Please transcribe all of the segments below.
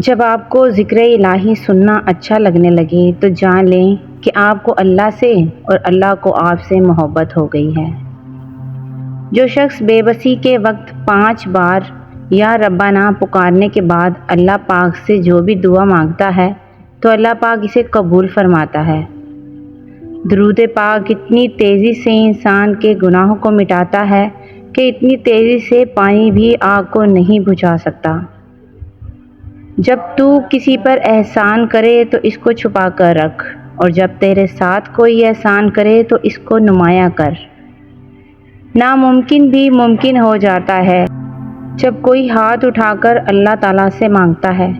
جب آپ کو ذکر الہی سننا اچھا لگنے لگے تو جان لیں کہ آپ کو اللہ سے اور اللہ کو آپ سے محبت ہو گئی ہے۔ جو شخص بے بسی کے وقت 5 بار یا ربنا پکارنے کے بعد اللہ پاک سے جو بھی دعا مانگتا ہے تو اللہ پاک اسے قبول فرماتا ہے۔ درود پاک اتنی تیزی سے انسان کے گناہوں کو مٹاتا ہے کہ اتنی تیزی سے پانی بھی آگ کو نہیں بجھا سکتا۔ جب تو کسی پر احسان کرے تو اس کو چھپا کر رکھ، اور جب تیرے ساتھ کوئی احسان کرے تو اس کو نمایاں کر۔ ناممکن بھی ممکن ہو جاتا ہے جب کوئی ہاتھ اٹھا کر اللہ تعالیٰ سے مانگتا ہے۔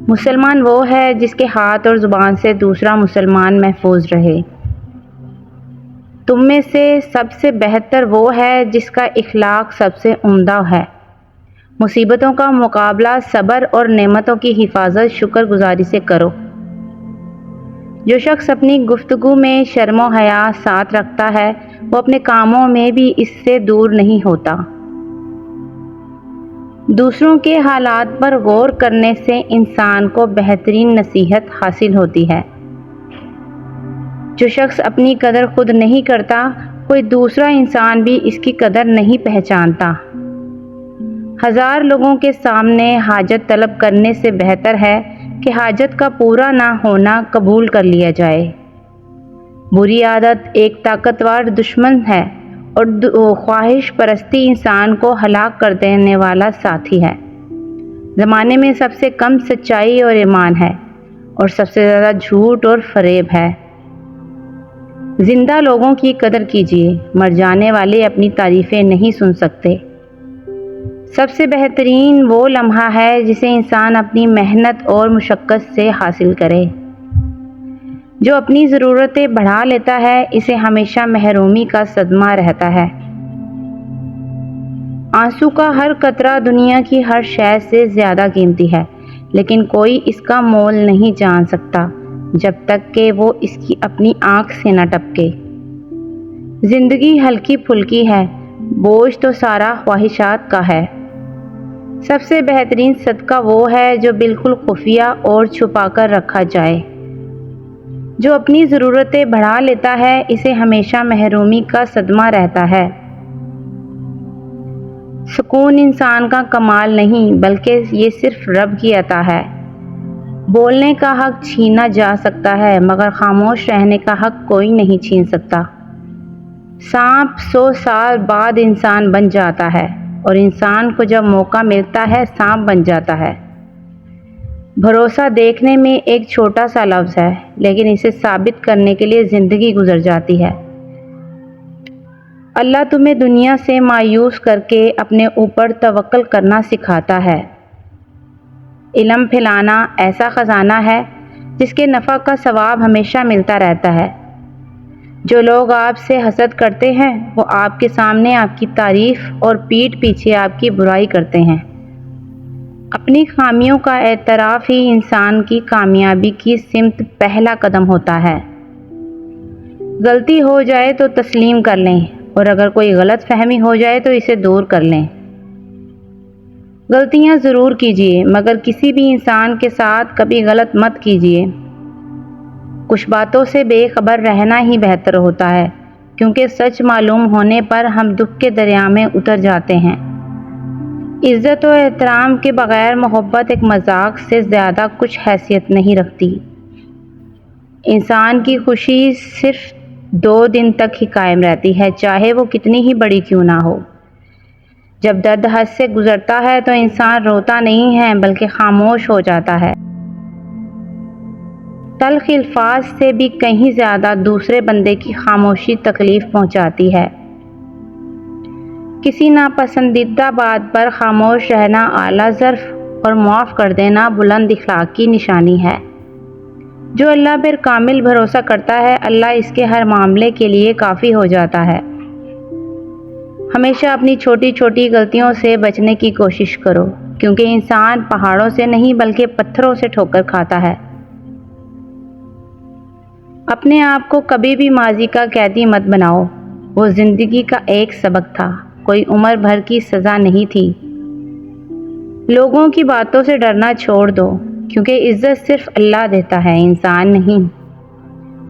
مسلمان وہ ہے جس کے ہاتھ اور زبان سے دوسرا مسلمان محفوظ رہے۔ تم میں سے سب سے بہتر وہ ہے جس کا اخلاق سب سے عمدہ ہے۔ مصیبتوں کا مقابلہ صبر اور نعمتوں کی حفاظت شکر گزاری سے کرو۔ جو شخص اپنی گفتگو میں شرم و حیا ساتھ رکھتا ہے وہ اپنے کاموں میں بھی اس سے دور نہیں ہوتا۔ دوسروں کے حالات پر غور کرنے سے انسان کو بہترین نصیحت حاصل ہوتی ہے۔ جو شخص اپنی قدر خود نہیں کرتا کوئی دوسرا انسان بھی اس کی قدر نہیں پہچانتا۔ 1000 لوگوں کے سامنے حاجت طلب کرنے سے بہتر ہے کہ حاجت کا پورا نہ ہونا قبول کر لیا جائے۔ بری عادت ایک طاقتور دشمن ہے اور خواہش پرستی انسان کو ہلاک کر دینے والا ساتھی ہے۔ زمانے میں سب سے کم سچائی اور ایمان ہے اور سب سے زیادہ جھوٹ اور فریب ہے۔ زندہ لوگوں کی قدر کیجیے، مر جانے والے اپنی تعریفیں نہیں سن سکتے۔ سب سے بہترین وہ لمحہ ہے جسے انسان اپنی محنت اور مشقت سے حاصل کرے۔ جو اپنی ضرورتیں بڑھا لیتا ہے اسے ہمیشہ محرومی کا صدمہ رہتا ہے۔ آنسو کا ہر قطرہ دنیا کی ہر شے سے زیادہ قیمتی ہے، لیکن کوئی اس کا مول نہیں جان سکتا جب تک کہ وہ اس کی اپنی آنکھ سے نہ ٹپکے۔ زندگی ہلکی پھلکی ہے، بوجھ تو سارا خواہشات کا ہے۔ سب سے بہترین صدقہ وہ ہے جو بالکل خفیہ اور چھپا کر رکھا جائے۔ جو اپنی ضرورتیں بڑھا لیتا ہے اسے ہمیشہ محرومی کا صدمہ رہتا ہے۔ سکون انسان کا کمال نہیں بلکہ یہ صرف رب کی عطا ہے۔ بولنے کا حق چھینا جا سکتا ہے مگر خاموش رہنے کا حق کوئی نہیں چھین سکتا۔ سانپ 100 سال بعد انسان بن جاتا ہے اور انسان کو جب موقع ملتا ہے سانپ بن جاتا ہے۔ بھروسہ دیکھنے میں ایک چھوٹا سا لفظ ہے لیکن اسے ثابت کرنے کے لیے زندگی گزر جاتی ہے۔ اللہ تمہیں دنیا سے مایوس کر کے اپنے اوپر توکل کرنا سکھاتا ہے۔ علم پھیلانا ایسا خزانہ ہے جس کے نفع کا ثواب ہمیشہ ملتا رہتا ہے۔ جو لوگ آپ سے حسد کرتے ہیں وہ آپ کے سامنے آپ کی تعریف اور پیٹھ پیچھے آپ کی برائی کرتے ہیں۔ اپنی خامیوں کا اعتراف ہی انسان کی کامیابی کی سمت پہلا قدم ہوتا ہے۔ غلطی ہو جائے تو تسلیم کر لیں اور اگر کوئی غلط فہمی ہو جائے تو اسے دور کر لیں۔ غلطیاں ضرور کیجیے مگر کسی بھی انسان کے ساتھ کبھی غلط مت کیجیے۔ کچھ باتوں سے بے خبر رہنا ہی بہتر ہوتا ہے کیونکہ سچ معلوم ہونے پر ہم دکھ کے دریا میں اتر جاتے ہیں۔ عزت و احترام کے بغیر محبت ایک مذاق سے زیادہ کچھ حیثیت نہیں رکھتی۔ انسان کی خوشی صرف 2 دن تک ہی قائم رہتی ہے چاہے وہ کتنی ہی بڑی کیوں نہ ہو۔ جب درد حد سے گزرتا ہے تو انسان روتا نہیں ہے بلکہ خاموش ہو جاتا ہے۔ تلخ الفاظ سے بھی کہیں زیادہ دوسرے بندے کی خاموشی تکلیف پہنچاتی ہے۔ کسی ناپسندیدہ بات پر خاموش رہنا اعلیٰ ظرف اور معاف کر دینا بلند اخلاق کی نشانی ہے۔ جو اللہ پر کامل بھروسہ کرتا ہے اللہ اس کے ہر معاملے کے لیے کافی ہو جاتا ہے۔ ہمیشہ اپنی چھوٹی چھوٹی غلطیوں سے بچنے کی کوشش کرو کیونکہ انسان پہاڑوں سے نہیں بلکہ پتھروں سے ٹھوکر کھاتا ہے۔ اپنے آپ کو کبھی بھی ماضی کا قیدی مت بناؤ، وہ زندگی کا ایک سبق تھا، کوئی عمر بھر کی سزا نہیں تھی۔ لوگوں کی باتوں سے ڈرنا چھوڑ دو کیونکہ عزت صرف اللہ دیتا ہے، انسان نہیں۔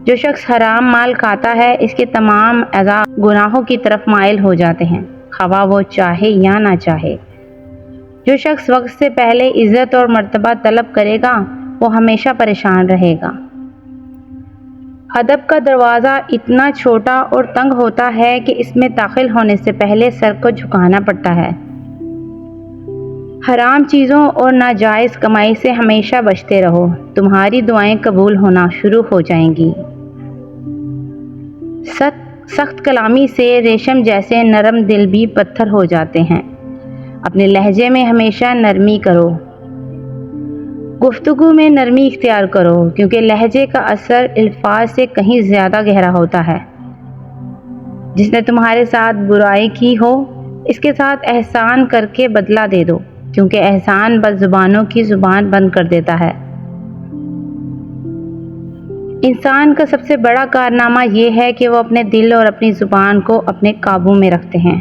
جو شخص حرام مال کھاتا ہے اس کے تمام اعضاء گناہوں کی طرف مائل ہو جاتے ہیں، خواہ وہ چاہے یا نہ چاہے۔ جو شخص وقت سے پہلے عزت اور مرتبہ طلب کرے گا وہ ہمیشہ پریشان رہے گا۔ ادب کا دروازہ اتنا چھوٹا اور تنگ ہوتا ہے کہ اس میں داخل ہونے سے پہلے سر کو جھکانا پڑتا ہے۔ حرام چیزوں اور ناجائز کمائی سے ہمیشہ بچتے رہو، تمہاری دعائیں قبول ہونا شروع ہو جائیں گی۔ سخت کلامی سے ریشم جیسے نرم دل بھی پتھر ہو جاتے ہیں۔ اپنے لہجے میں ہمیشہ نرمی کرو، گفتگو میں نرمی اختیار کرو، کیونکہ لہجے کا اثر الفاظ سے کہیں زیادہ گہرا ہوتا ہے۔ جس نے تمہارے ساتھ برائی کی ہو اس کے ساتھ احسان کر کے بدلہ دے دو، کیونکہ احسان بد زبانوں کی زبان بند کر دیتا ہے۔ انسان کا سب سے بڑا کارنامہ یہ ہے کہ وہ اپنے دل اور اپنی زبان کو اپنے قابو میں رکھتے ہیں۔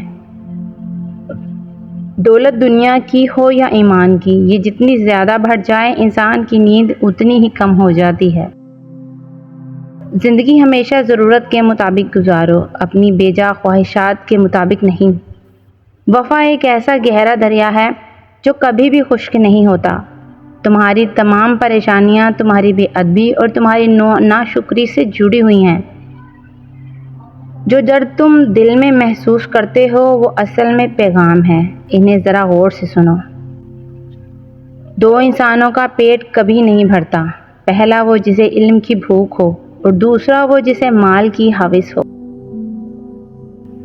دولت دنیا کی ہو یا ایمان کی، یہ جتنی زیادہ بڑھ جائے انسان کی نیند اتنی ہی کم ہو جاتی ہے۔ زندگی ہمیشہ ضرورت کے مطابق گزارو، اپنی بیجا خواہشات کے مطابق نہیں۔ وفا ایک ایسا گہرا دریا ہے جو کبھی بھی خشک نہیں ہوتا۔ تمہاری تمام پریشانیاں تمہاری بے ادبی اور تمہاری ناشکری سے جڑی ہوئی ہیں۔ جو درد تم دل میں محسوس کرتے ہو وہ اصل میں پیغام ہے، انہیں ذرا غور سے سنو۔ دو انسانوں کا پیٹ کبھی نہیں بھرتا، پہلا وہ جسے علم کی بھوک ہو اور دوسرا وہ جسے مال کی ہوس ہو۔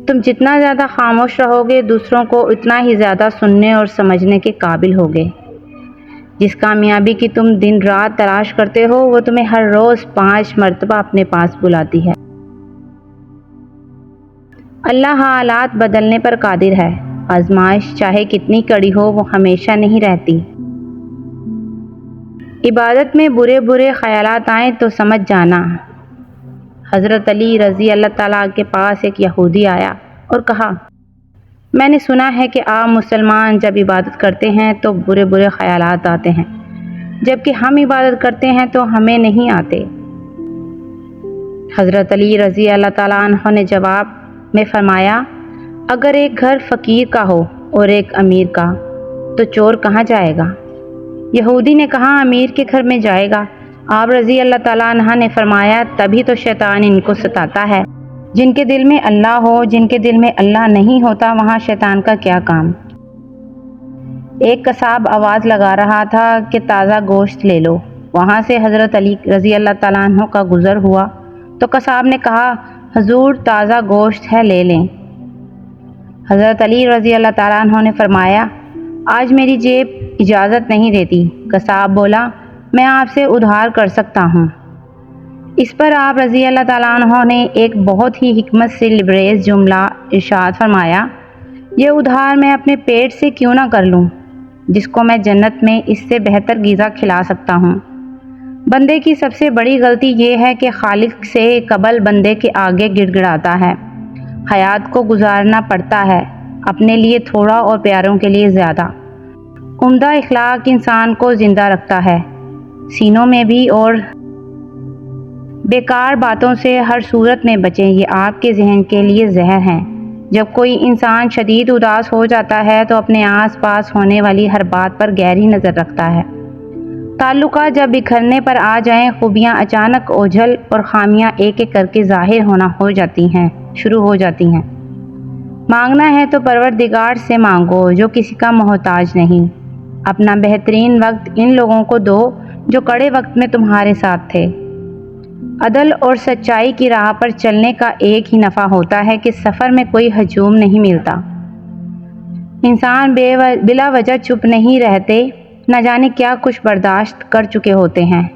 تم جتنا زیادہ خاموش رہو گے دوسروں کو اتنا ہی زیادہ سننے اور سمجھنے کے قابل ہوگے۔ جس کامیابی کی تم دن رات تلاش کرتے ہو وہ تمہیں ہر روز 5 مرتبہ اپنے پاس بلاتی ہے۔ اللہ حالات بدلنے پر قادر ہے، آزمائش چاہے کتنی کڑی ہو وہ ہمیشہ نہیں رہتی۔ عبادت میں برے خیالات آئیں تو سمجھ جانا۔ حضرت علی رضی اللہ تعالیٰ کے پاس ایک یہودی آیا اور کہا، میں نے سنا ہے کہ آپ مسلمان جب عبادت کرتے ہیں تو برے خیالات آتے ہیں، جبکہ ہم عبادت کرتے ہیں تو ہمیں نہیں آتے۔ حضرت علی رضی اللہ تعالیٰ عنہ نے جواب میں فرمایا، اگر ایک گھر فقیر کا ہو اور ایک امیر کا تو چور کہاں جائے گا؟ یہودی نے کہا، امیر کے گھر میں جائے گا۔ آپ رضی اللہ تعالیٰ عنہ نے فرمایا، تبھی تو شیطان ان کو ستاتا ہے۔ جن کے دل میں اللہ ہو، جن کے دل میں اللہ نہیں ہوتا وہاں شیطان کا کیا کام؟ ایک قصاب آواز لگا رہا تھا کہ تازہ گوشت لے لو۔ وہاں سے حضرت علی رضی اللہ تعالیٰ عنہ کا گزر ہوا تو قصاب نے کہا، حضور تازہ گوشت ہے، لے لیں۔ حضرت علی رضی اللہ تعالیٰ عنہ نے فرمایا، آج میری جیب اجازت نہیں دیتی۔ قصاب بولا، میں آپ سے ادھار کر سکتا ہوں۔ اس پر آپ رضی اللہ تعالیٰ عنہ نے ایک بہت ہی حکمت سے لبریز جملہ ارشاد فرمایا، یہ ادھار میں اپنے پیٹ سے کیوں نہ کر لوں، جس کو میں جنت میں اس سے بہتر غذا کھلا سکتا ہوں۔ بندے کی سب سے بڑی غلطی یہ ہے کہ خالق سے قبل بندے کے آگے گڑ گڑاتا ہے۔ حیات کو گزارنا پڑتا ہے، اپنے لیے تھوڑا اور پیاروں کے لیے زیادہ۔ عمدہ اخلاق انسان کو زندہ رکھتا ہے، سینوں میں بھی، اور بیکار باتوں سے ہر صورت میں بچیں، یہ آپ کے ذہن کے لیے زہر ہیں۔ جب کوئی انسان شدید اداس ہو جاتا ہے تو اپنے آس پاس ہونے والی ہر بات پر گہری نظر رکھتا ہے۔ تعلقات جب بکھرنے پر آ جائیں، خوبیاں اچانک اوجھل اور خامیاں ایک ایک کر کے ظاہر ہونا شروع ہو جاتی ہیں۔ مانگنا ہے تو پروردگار سے مانگو جو کسی کا محتاج نہیں۔ اپنا بہترین وقت ان لوگوں کو دو جو کڑے وقت میں تمہارے ساتھ تھے۔ عدل اور سچائی کی راہ پر چلنے کا ایک ہی نفع ہوتا ہے کہ سفر میں کوئی ہجوم نہیں ملتا۔ انسان بلا وجہ چپ نہیں رہتے، نہ جانے کیا کچھ برداشت کر چکے ہوتے ہیں۔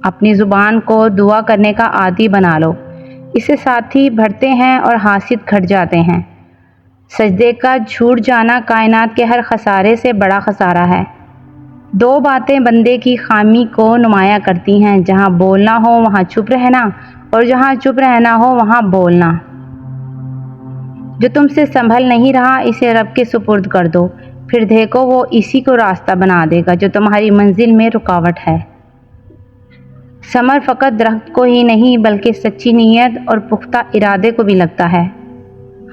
اپنی زبان کو دعا کرنے کا عادی بنا لو، اس سے ساتھی بڑھتے ہیں اور حاسد گھٹ جاتے ہیں۔ سجدے کا جھوٹ جانا کائنات کے ہر خسارے سے بڑا خسارہ ہے۔ 2 باتیں بندے کی خامی کو نمایاں کرتی ہیں، جہاں بولنا ہو وہاں چپ رہنا، اور جہاں چپ رہنا ہو وہاں بولنا۔ جو تم سے سنبھل نہیں رہا اسے رب کے سپرد کر دو، پھر دیکھو وہ اسی کو راستہ بنا دے گا جو تمہاری منزل میں رکاوٹ ہے۔ ثمر فقط درخت کو ہی نہیں بلکہ سچی نیت اور پختہ ارادے کو بھی لگتا ہے۔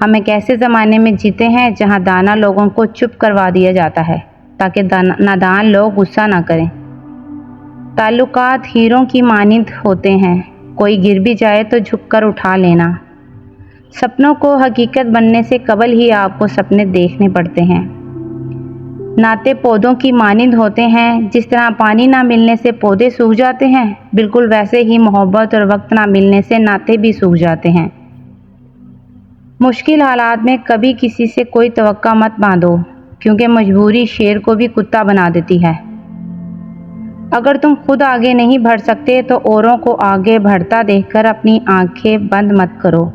ہم ایک ایسے زمانے میں جیتے ہیں جہاں دانا لوگوں کو چپ کروا دیا جاتا ہے تاکہ نادان لوگ غصہ نہ کریں۔ تعلقات ہیروں کی مانند ہوتے ہیں، کوئی گر بھی جائے تو جھک کر اٹھا لینا۔ سپنوں کو حقیقت بننے سے قبل ہی آپ کو سپنے دیکھنے پڑتے ہیں۔ ناطے پودوں کی مانند ہوتے ہیں، جس طرح پانی نہ ملنے سے پودے سوکھ جاتے ہیں، بالکل ویسے ہی محبت اور وقت نہ ملنے سے ناطے بھی سوکھ جاتے ہیں۔ مشکل حالات میں کبھی کسی سے کوئی توقع مت باندھو، کیونکہ مجبوری شیر کو بھی کتا بنا دیتی ہے۔ اگر تم خود آگے نہیں بڑھ سکتے تو اوروں کو آگے بڑھتا دیکھ کر اپنی آنکھیں بند مت کرو۔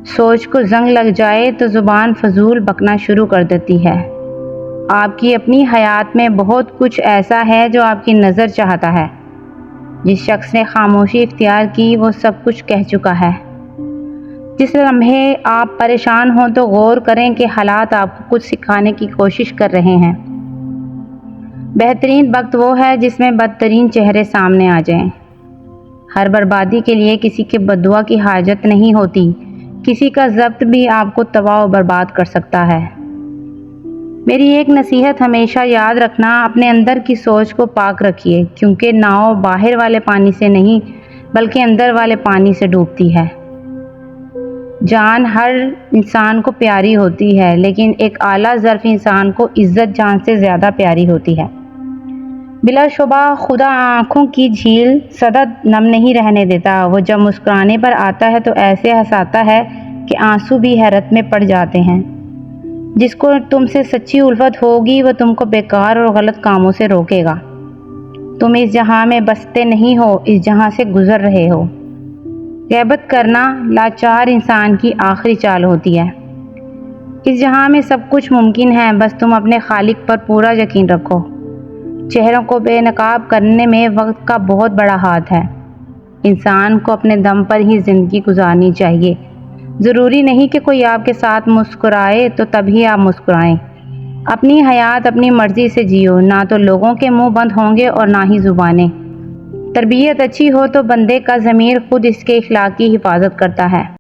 سوچ کو زنگ لگ جائے تو زبان فضول بکنا شروع کر دیتی ہے۔ آپ کی اپنی حیات میں بہت کچھ ایسا ہے جو آپ کی نظر چاہتا ہے۔ جس شخص نے خاموشی اختیار کی وہ سب کچھ کہہ چکا ہے۔ جس لمحے آپ پریشان ہوں تو غور کریں کہ حالات آپ کو کچھ سکھانے کی کوشش کر رہے ہیں۔ بہترین وقت وہ ہے جس میں بدترین چہرے سامنے آ جائیں۔ ہر بربادی کے لیے کسی کے بددعا کی حاجت نہیں ہوتی، کسی کا ضبط بھی آپ کو تباہ و برباد کر سکتا ہے۔ میری ایک نصیحت ہمیشہ یاد رکھنا، اپنے اندر کی سوچ کو پاک رکھیے، کیونکہ ناؤ باہر والے پانی سے نہیں بلکہ اندر والے پانی سے ڈوبتی ہے۔ جان ہر انسان کو پیاری ہوتی ہے، لیکن ایک اعلیٰ ظرف انسان کو عزت جان سے زیادہ پیاری ہوتی ہے۔ بلا شبہ خدا آنکھوں کی جھیل صدد نم نہیں رہنے دیتا، وہ جب مسکرانے پر آتا ہے تو ایسے ہنساتا ہے کہ آنسو بھی حیرت میں پڑ جاتے ہیں۔ جس کو تم سے سچی الفت ہوگی وہ تم کو بیکار اور غلط کاموں سے روکے گا۔ تم اس جہاں میں بستے نہیں ہو، اس جہاں سے گزر رہے ہو۔ غیبت کرنا لاچار انسان کی آخری چال ہوتی ہے۔ اس جہاں میں سب کچھ ممکن ہے، بس تم اپنے خالق پر پورا یقین رکھو۔ چہروں کو بے نقاب کرنے میں وقت کا بہت بڑا ہاتھ ہے۔ انسان کو اپنے دم پر ہی زندگی گزارنی چاہیے۔ ضروری نہیں کہ کوئی آپ کے ساتھ مسکرائے تو تبھی آپ مسکرائیں۔ اپنی حیات اپنی مرضی سے جیو، نہ تو لوگوں کے منہ بند ہوں گے اور نہ ہی زبانیں۔ تربیت اچھی ہو تو بندے کا ضمیر خود اس کے اخلاق کی حفاظت کرتا ہے۔